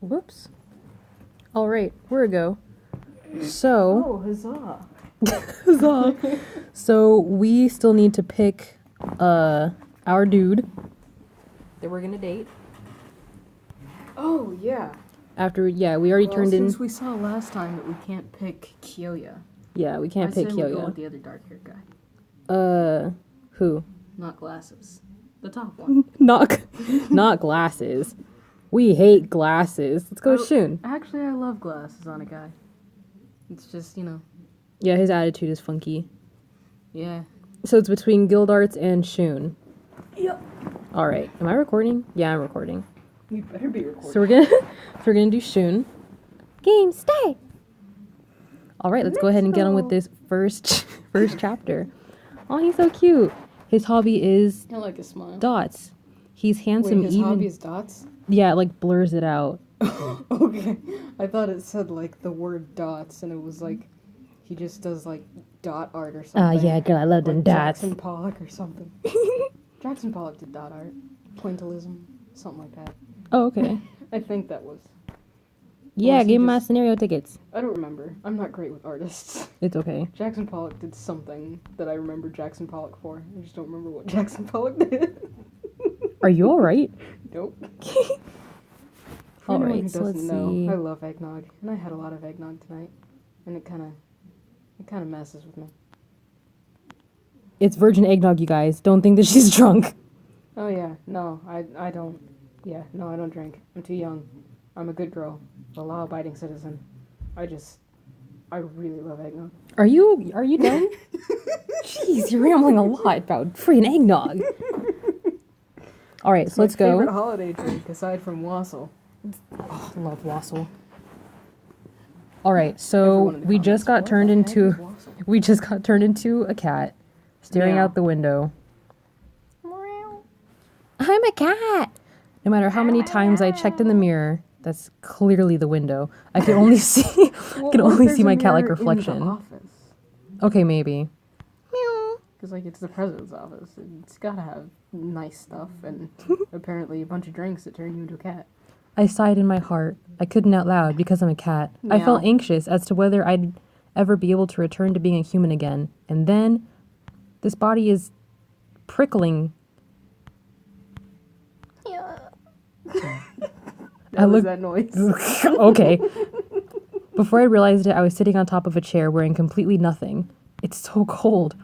Whoops. All right, where to go? So. Oh, huzzah! Huzzah. So we still need to pick our dude that we're gonna date. Oh yeah. After we already turned in. Since we saw last time that we can't pick Kyoya. Yeah, we can't pick I say we go Kyoya. with the other dark-haired guy. Who? Not glasses. The top one. Not glasses. We hate glasses. Let's go with Shun. Actually, I love glasses on a guy. It's just, Yeah, his attitude is funky. Yeah. So it's between Gildarts and Shun. Yep. All right. Am I recording? Yeah, I'm recording. You better be recording. So we're gonna do Shun. Game stay. All right, let's go ahead and get on with this first chapter. Oh, he's so cute. His hobby is I like his smile. dots. He's handsome. Wait, his hobby is dots? Yeah, it like blurs it out. Okay. I thought it said like the word dots, and it was like he just does like dot art or something. Yeah, girl, I love them like dots. Jackson Pollock or something. Jackson Pollock did dot art, pointillism, something like that. Oh, okay. I think that was. Yeah, Unless he give me my just- scenario tickets. I don't remember. I'm not great with artists. It's okay. Jackson Pollock did something that I remember Jackson Pollock for. I just don't remember what Jackson Pollock did. Are you all right? Nope. For All anyone right, who so let's doesn't know, see. I love eggnog, and I had a lot of eggnog tonight, and it kind of messes with me. It's virgin eggnog, you guys. Don't think that she's drunk. Oh yeah, no, I don't. Yeah, no, I don't drink. I'm too young. I'm a good girl, a law-abiding citizen. I really love eggnog. Are you done? Jeez, you're rambling a lot about freaking eggnog. All right, so let's My favorite go. holiday drink aside from wassail. Oh, I love wassail. All right, so Everyone in the we just got comments, turned "What the heck into is wassail?" we just got turned into a cat staring Meow. out the window. I'm a cat. No matter how many times I checked in the mirror, that's clearly the window. I can only see Well, can what if only there's see a my cat-like mirror in the reflection. office? Okay, maybe. Because, like, it's the president's office. It's gotta have nice stuff and apparently a bunch of drinks that turn you into a cat. I sighed in my heart. I couldn't out loud because I'm a cat. I felt Meow. anxious as to whether I'd ever be able to return to being a human again. And then, this body is prickling. That was look- that noise. Okay. Before I realized it, I was sitting on top of a chair wearing completely nothing. It's so cold.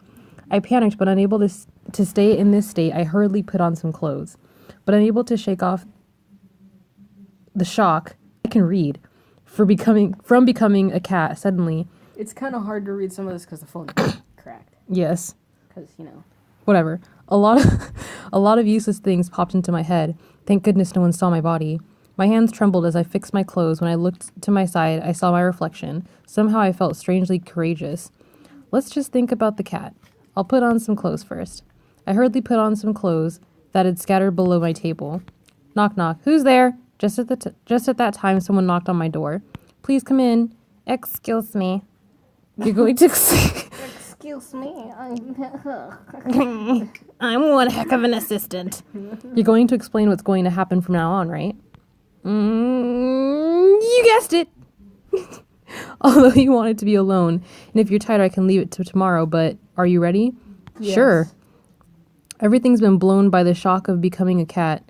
I panicked, but unable to stay in this state, I hurriedly put on some clothes. But unable to shake off the shock, I can read, from becoming a cat suddenly. It's kind of hard to read some of this because the phone cracked. Yes. Because, Whatever. A lot of useless things popped into my head. Thank goodness no one saw my body. My hands trembled as I fixed my clothes. When I looked to my side, I saw my reflection. Somehow I felt strangely courageous. Let's just think about the cat. I'll put on some clothes first. I hurriedly put on some clothes that had scattered below my table. Knock, knock. Who's there? Just at that time, someone knocked on my door. Please come in. Excuse me. You're going to... Excuse me, I'm one heck of an assistant. You're going to explain what's going to happen from now on, right? You guessed it. Although you wanted to be alone, and if you're tired, I can leave it to tomorrow, but are you ready? Yes. Sure. Everything's been blown by the shock of becoming a cat.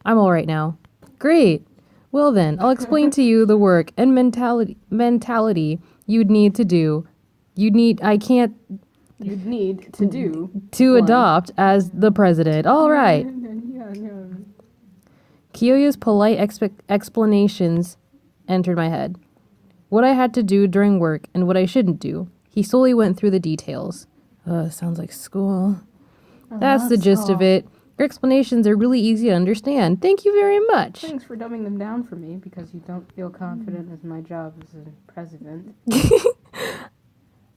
I'm all right now. Great. Well then, I'll explain to you the work and mentality you'd need to do. You'd need to do. to one. adopt as the president. All right. Kyoya's polite explanations entered my head. What I had to do during work and what I shouldn't do. He slowly went through the details. Sounds like school. That's the gist of it. Your explanations are really easy to understand. Thank you very much. Thanks for dumbing them down for me because you don't feel confident as my job as a president.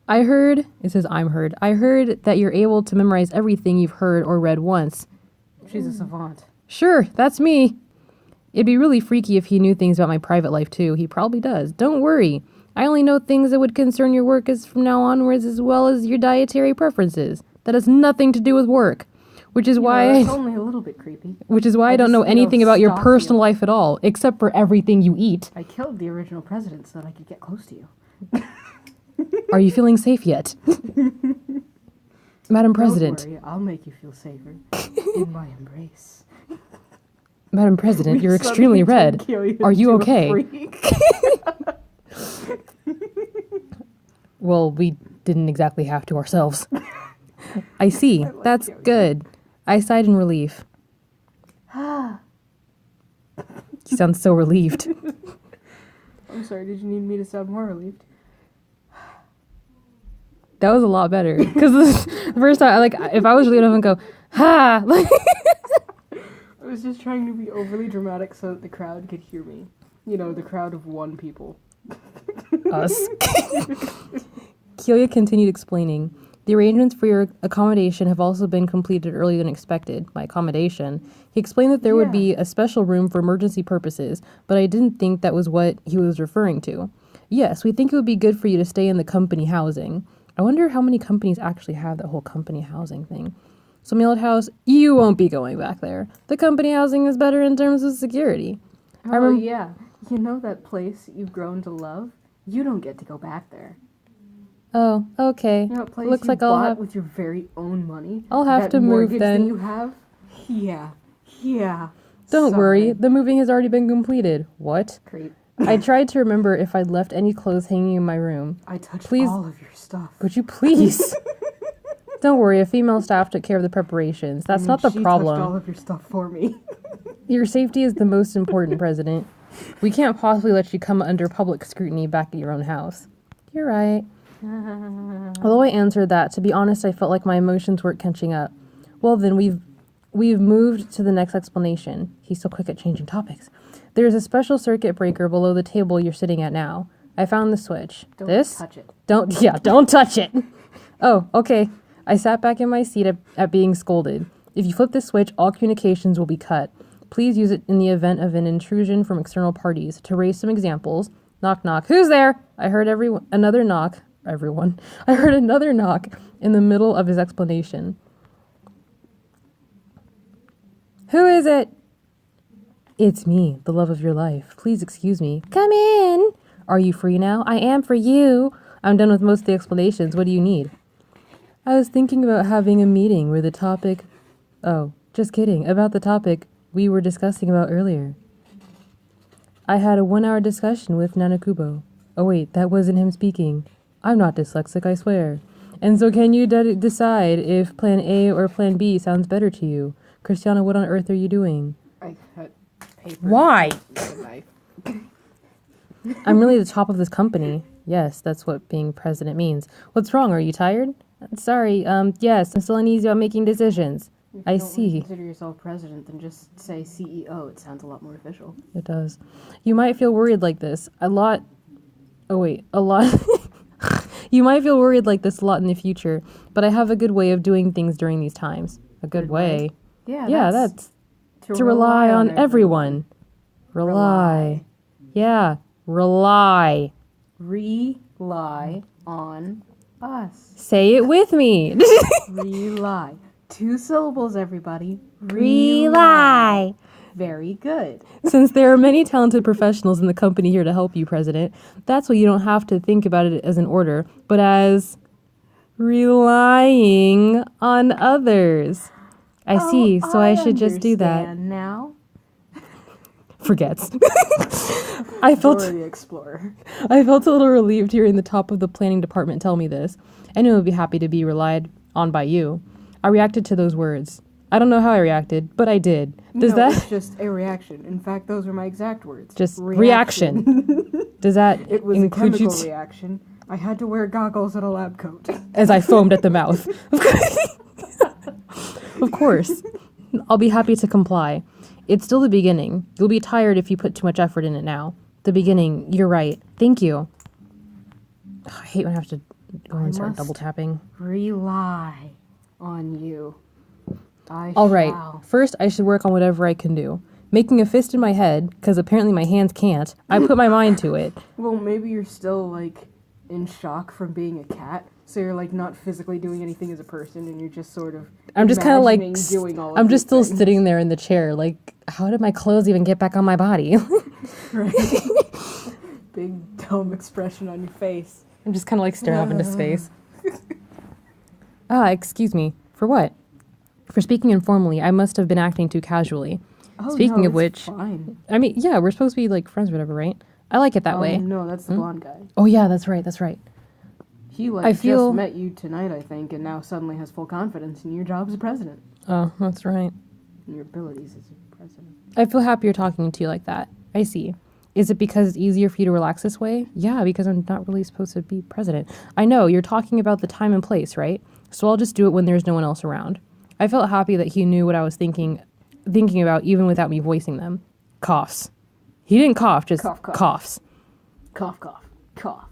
I heard that you're able to memorize everything you've heard or read once. She's a savant. Sure, that's me. It'd be really freaky if he knew things about my private life, too. He probably does. Don't worry. I only know things that would concern your work as from now onwards, as well as your dietary preferences. That has nothing to do with work. Which is You know, why that's only a little bit creepy. I don't know just, anything about your stalk personal you. life at all, except for everything you eat. I killed the original president so that I could get close to you. Are you feeling safe yet? Madam President. Don't worry, I'll make you feel safer in my embrace. Madam President, We you're extremely suddenly red. turned Kelia Are you into a okay? freak. Well, we didn't exactly have to ourselves. I see. I like That's Kelia. good. I sighed in relief. I'm You sound so relieved. sorry, did you need me to sound more relieved? That was a lot better. Because the first time, if I was really enough and go, ha! Like, I was just trying to be overly dramatic so that the crowd could hear me. You know, the crowd of one people. us. Kelia continued explaining. The arrangements for your accommodation have also been completed earlier than expected. My accommodation. He explained that there would be a special room for emergency purposes, but I didn't think that was what he was referring to. Yes, we think it would be good for you to stay in the company housing. I wonder how many companies actually have that whole company housing thing. So Millet House, you won't be going back there. The company housing is better in terms of security. Oh, yeah. You know that place you've grown to love? You don't get to go back there. Oh, okay. You know that place Looks you like I'll bought have with your very own money? I'll have That to move mortgage then. that you have? Yeah. Don't Sorry. worry, the moving has already been completed. What? Creep. I tried to remember if I'd left any clothes hanging in my room. I touched Please- all of your stuff. Would you please? Don't worry, a female staff took care of the preparations. That's not the She touched problem. all of your stuff for me. Your safety is the most important, President. We can't possibly let you come under public scrutiny back at your own house. You're right. Although I answered that, to be honest, I felt like my emotions weren't catching up. Well, then we've moved to the next explanation. He's so quick at changing topics. There's a special circuit breaker below the table you're sitting at now. I found the switch. Don't This? touch it. Don't touch it. Oh, okay. I sat back in my seat at being scolded. If you flip this switch, all communications will be cut. Please use it in the event of an intrusion from external parties. To raise some examples, knock knock. Who's there? I heard another knock. Everyone. I heard another knock in the middle of his explanation. Who is it? It's me, the love of your life. Please excuse me. Come in. Are you free now? I am for you. I'm done with most of the explanations. What do you need? I was thinking about having a meeting where the topic... Oh, just kidding. About the topic we were discussing about earlier. I had a 1-hour discussion with Nanakubo. Oh wait, that wasn't him speaking. I'm not dyslexic, I swear. And so can you decide if plan A or plan B sounds better to you? Christiana, what on earth are you doing? I cut paper. Why? With a knife. I'm really the top of this company. Yes, that's what being president means. What's wrong? Are you tired? Sorry, yes, I'm still uneasy about making decisions. If you I don't see. Consider yourself president, then just say CEO. It sounds a lot more official. It does. You might feel worried like this a lot. You might feel worried like this a lot in the future, but I have a good way of doing things during these times. A good way? Yeah, that's to rely on everyone. Rely. Yeah, rely. Rely on us. Say it with me. Rely. 2 syllables, everybody. Rely. Very good. Since there are many talented professionals in the company here to help you, President, that's why you don't have to think about it as an order, but as relying on others. I see, so I should just do that. understand now. Forgets. I felt Dora the Explorer. a little relieved hearing the top of the planning department tell me this. I knew I would be happy to be relied on by you. I reacted to those words. I don't know how I reacted, but I did. Does It's just a reaction. In fact, those are my exact words. just reaction? Does that It was a include you chemical reaction. I had to wear goggles and a lab coat. as I foamed at the mouth? Of course. I'll be happy to comply. It's still the beginning. You'll be tired if you put too much effort in it now. The beginning, you're right. Thank you. I hate when I have to go and start must double tapping. Rely on you. All right. First, I should work on whatever I can do. Making a fist in my head, because apparently my hands can't, I put my mind to it. Well, maybe you're still, in shock from being a cat. So you're like not physically doing anything as a person, and you're just sort of. I'm just kind of like, doing all of I'm just still things. sitting there in the chair. Like, how did my clothes even get back on my body? Right. Big dumb expression on your face. I'm just kind of like staring off into space. Excuse me. For what? For speaking informally, I must have been acting too casually. Oh, Speaking no, of which, fine. I mean, yeah, we're supposed to be like friends or whatever, right? I like it that way. No, that's the blonde guy. Oh yeah, that's right. That's right. He just met you tonight, I think, and now suddenly has full confidence in your job as a president. Oh, that's right. And your abilities as a president. I feel happier talking to you like that. I see. Is it because it's easier for you to relax this way? Yeah, because I'm not really supposed to be president. I know, you're talking about the time and place, right? So I'll just do it when there's no one else around. I felt happy that he knew what I was thinking about even without me voicing them. Coughs. He didn't cough, just Cough, cough. coughs. Cough, cough, cough.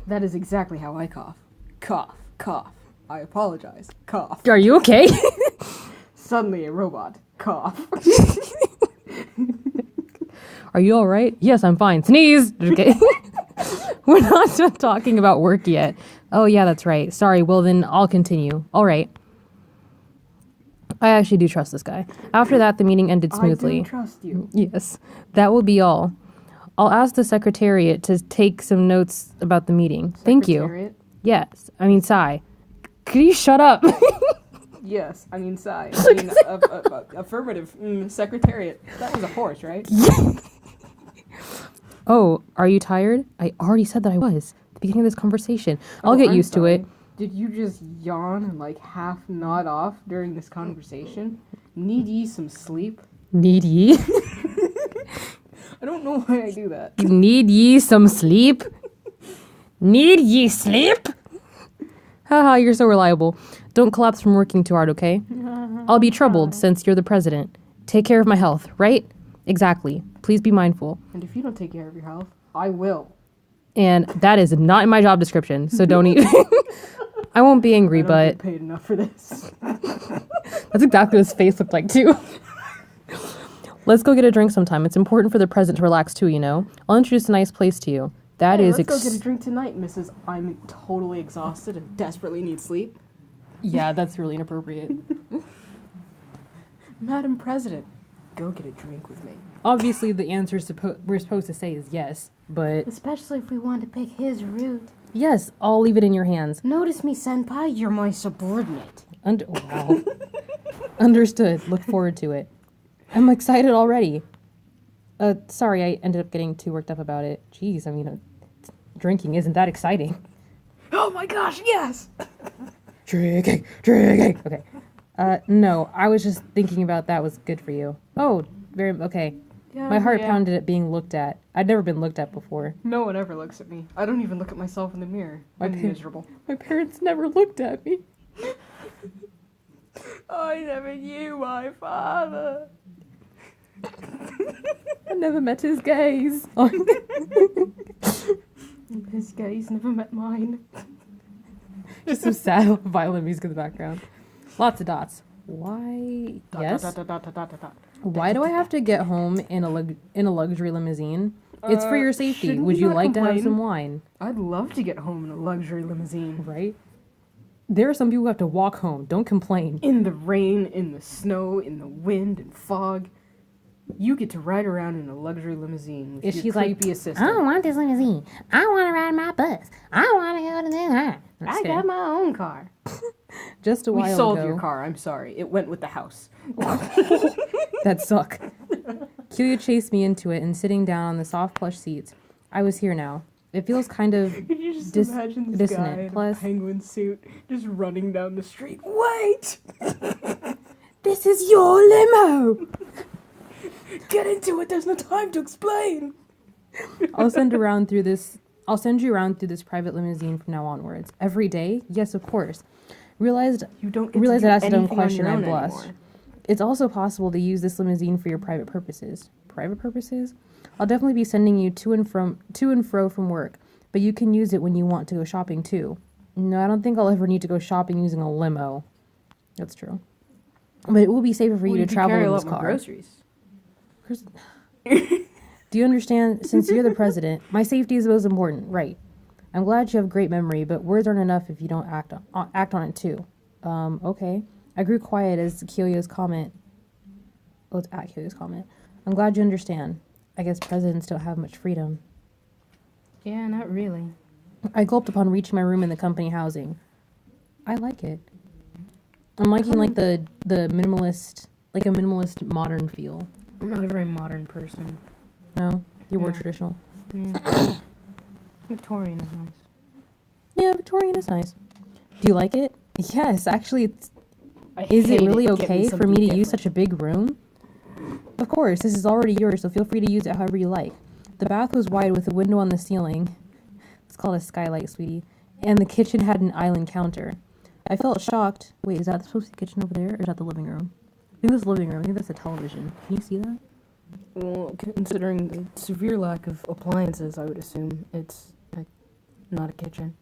That is exactly how I cough. Cough, cough. I apologize. Cough. Are you okay? Suddenly a robot. Cough. Are you all right? Yes, I'm fine. Sneeze. Okay. We're not done talking about work yet. Oh, yeah, that's right. Sorry. Well, then I'll continue. All right. I actually do trust this guy. After that, the meeting ended smoothly. I do trust you. Yes. That will be all. I'll ask the secretariat to take some notes about the meeting. Thank you. Secretariat? Yes. I mean, Sai. Could you shut up? Yes, I mean, sigh. I mean, affirmative. Secretariat. That was a horse, right? Oh, are you tired? I already said that I was at the beginning of this conversation. I'll get used to it. Did you just yawn and like half nod off during this conversation? Need ye some sleep? Need ye? I don't know why I do that. Need ye some sleep? Need ye sleep? Haha, you're so reliable. Don't collapse from working too hard, okay? I'll be troubled since you're the president. Take care of my health, right? Exactly. Please be mindful. And if you don't take care of your health, I will. And that is not in my job description, so don't even... I won't be angry, I don't but... get paid enough for this. That's exactly what his face looked like, too. Let's go get a drink sometime. It's important for the president to relax, too, you know? I'll introduce a nice place to you. Let's go get a drink tonight, Mrs. I'm totally exhausted and desperately need sleep. Yeah, that's really inappropriate. Madam President, go get a drink with me. Obviously, the answer we're supposed to say is yes, but... Especially if we want to pick his route. Yes, I'll leave it in your hands. Notice me, senpai, you're my subordinate. Wow. Understood. Look forward to it. I'm excited already. Sorry, I ended up getting too worked up about it. Jeez, I mean, drinking isn't that exciting. Oh my gosh, yes! Drinking. Okay. No, I was just thinking about that was good for you. Oh, okay. Yeah, My heart pounded at being looked at. I'd never been looked at before. No one ever looks at me. I don't even look at myself in the mirror. I'm miserable. My parents never looked at me. I never knew my father. I never met his gaze. His gaze never met mine. Just some sad violin music in the background. Lots of dots. Why? Yes. Why do I have to get home in a luxury limousine? It's for your safety. Would you like to have some wine? I'd love to get home in a luxury limousine. Right? There are some people who have to walk home. Don't complain. In the rain, in the snow, in the wind and fog. You get to ride around in a luxury limousine with your creepy assistant. I don't want this limousine. I want to ride my bus. I want to go to this. I got my own car. Just a while ago. We sold your car. I'm sorry. It went with the house. That suck. Kilia chased me into it and sitting down on the soft plush seats. I was here now. It feels kind of Could you just imagine this dissonant. guy in Plus, a penguin suit just running down the street? Wait! This is your limo! Get into it, there's no time to explain! I'll send you around through this private limousine from now onwards. Every day? Yes, of course. Realized I asked a dumb question and I blushed. Anymore. It's also possible to use this limousine for your private purposes. Private purposes? I'll definitely be sending you to and fro from work, but you can use it when you want to go shopping too. No, I don't think I'll ever need to go shopping using a limo. That's true. But it will be safer for you to travel in this car. Groceries. Do you understand? Since you're the president, my safety is most important, right? I'm glad you have great memory, but words aren't enough if you don't act on it too. Okay. I grew quiet as Kyoyo's comment. Oh, it's at Kyoyo's comment. I'm glad you understand. I guess presidents don't have much freedom. Yeah, not really. I gulped upon reaching my room in the company housing. I like it. I'm liking like the minimalist, like a minimalist modern feel. I'm not a very modern person. No, you're more Yeah. traditional. Yeah. Victorian is nice. Yeah, Victorian is nice. Do you like it? Yes, actually, it's. I Is it hate really Get me okay for something me to use different. such a big room? Of course, this is already yours, so feel free to use it however you like. The bath was wide with a window on the ceiling. It's called a skylight, sweetie. And the kitchen had an island counter. I felt shocked. Wait, is that supposed to be the kitchen over there, or is that the living room? I think that's the living room. I think that's the television. Can you see that? Well, considering the severe lack of appliances, I would assume it's not a kitchen.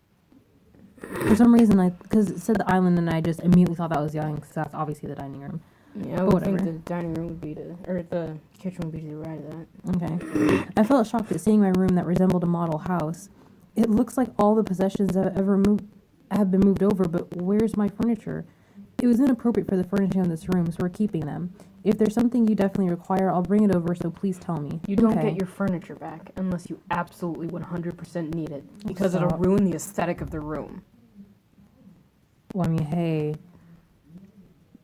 For some reason, because it said the island, and I just immediately thought that was young, because that's obviously the dining room. Yeah, I would think whatever. the dining room would be the kitchen would be to the right of that. Okay. I felt shocked at seeing my room that resembled a model house. It looks like all the possessions have been moved over, but where's my furniture? It was inappropriate for the furnishing of this room, so we're keeping them. If there's something you definitely require, I'll bring it over, so please tell me. You don't Okay. get your furniture back unless you absolutely 100% need it, because Stop. it'll ruin the aesthetic of the room. Well, I mean, hey,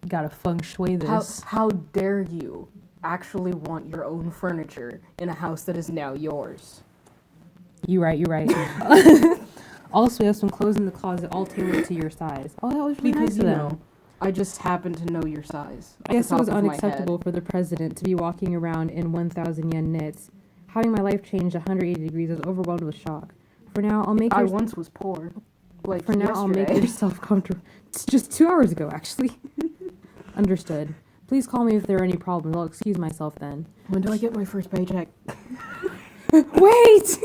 you gotta feng shui this. How dare you actually want your own furniture in a house that is now yours? You're right. Also, we have some clothes in the closet all tailored to your size. Oh, that was really nice Because, of you them. know, I just happen to know your size. I guess it was off the top of my unacceptable head. for the president to be walking around in 1,000 yen knits. Having my life changed 180 degrees, I was overwhelmed with shock. For now, I'll make I your, once was poor. Like for now, I'll make yesterday. yourself comfortable. It's just 2 hours ago, actually. Understood. Please call me if there are any problems. I'll excuse myself then. When do I get my first paycheck? Wait!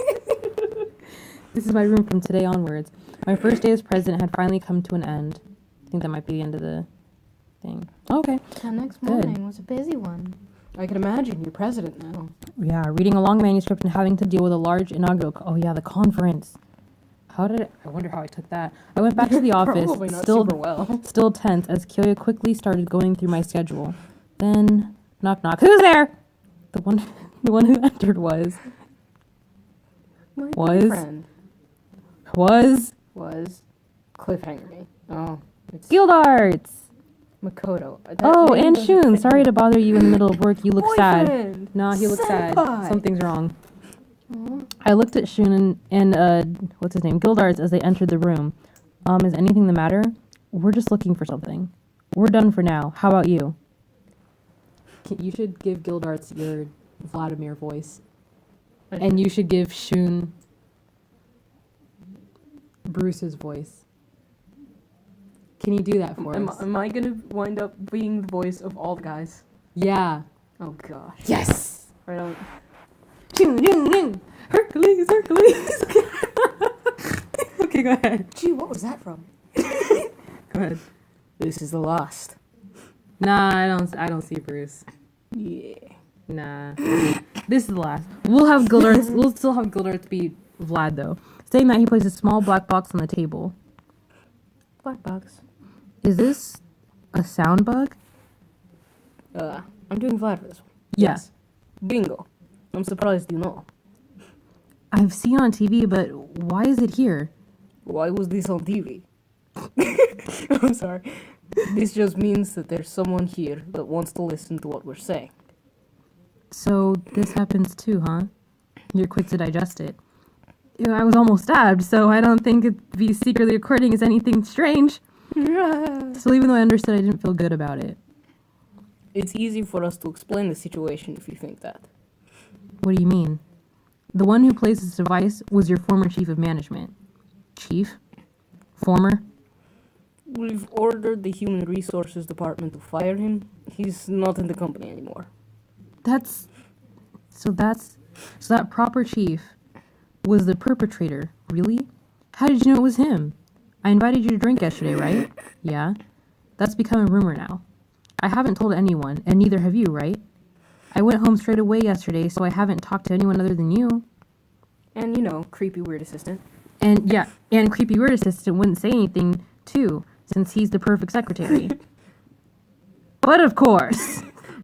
This is my room from today onwards. My first day as president had finally come to an end. I think that might be the end of the thing. Okay. The next Good. morning was a busy one. I can imagine you're president now. Yeah, reading a long manuscript and having to deal with a large inaugural. Oh yeah, the conference. I wonder how I took that. I went back to the office, Probably not super well. still tense, as Kyoya quickly started going through my schedule. Then, knock knock. Who's there? The one who entered was My Was? boyfriend was cliffhanger me. Oh, it's Guildarts. Makoto. That Oh, name and doesn't Shun. fit Sorry me. to bother you in the middle of work. You look sad. Boyfriend! Nah, he looks sad. Senpai! Something's wrong. Aw. I looked at Shun and what's his name, Guildarts, as they entered the room. Is anything the matter? We're just looking for something. We're done for now. How about you? You should give Guildarts your Vladimir voice, and you should give Shun Bruce's voice. Can you do that for us? Am I gonna wind up being the voice of all the guys? Yeah. Oh gosh. Yes. I don't. Hercules. Okay, go ahead. Gee, what was that from? Go ahead. This is the last. Nah, I don't see Bruce. Yeah. Nah. This is the last. We'll still have Gildarts be Vlad though. Saying that, he placed a small black box on the table. Black box. Is this a sound bug? I'm doing Vlad for this one. Yeah. Yes. Bingo. I'm surprised you know. I've seen it on TV, but why is it here? Why was this on TV? I'm sorry. This just means that there's someone here that wants to listen to what we're saying. So this happens too, huh? You're quick to digest it. I was almost stabbed, so I don't think it be secretly recording is anything strange. So even though I understood, I didn't feel good about it. It's easy for us to explain the situation if you think that. What do you mean? The one who placed this device was your former chief of management. Chief? Former? We've ordered the Human Resources Department to fire him. He's not in the company anymore. So that proper chief was the perpetrator, really? How did you know it was him? I invited you to drink yesterday, right? Yeah. That's become a rumor now. I haven't told anyone, and neither have you, right? I went home straight away yesterday, so I haven't talked to anyone other than you. And, you know, creepy weird assistant. And creepy weird assistant wouldn't say anything too, since he's the perfect secretary. But of course,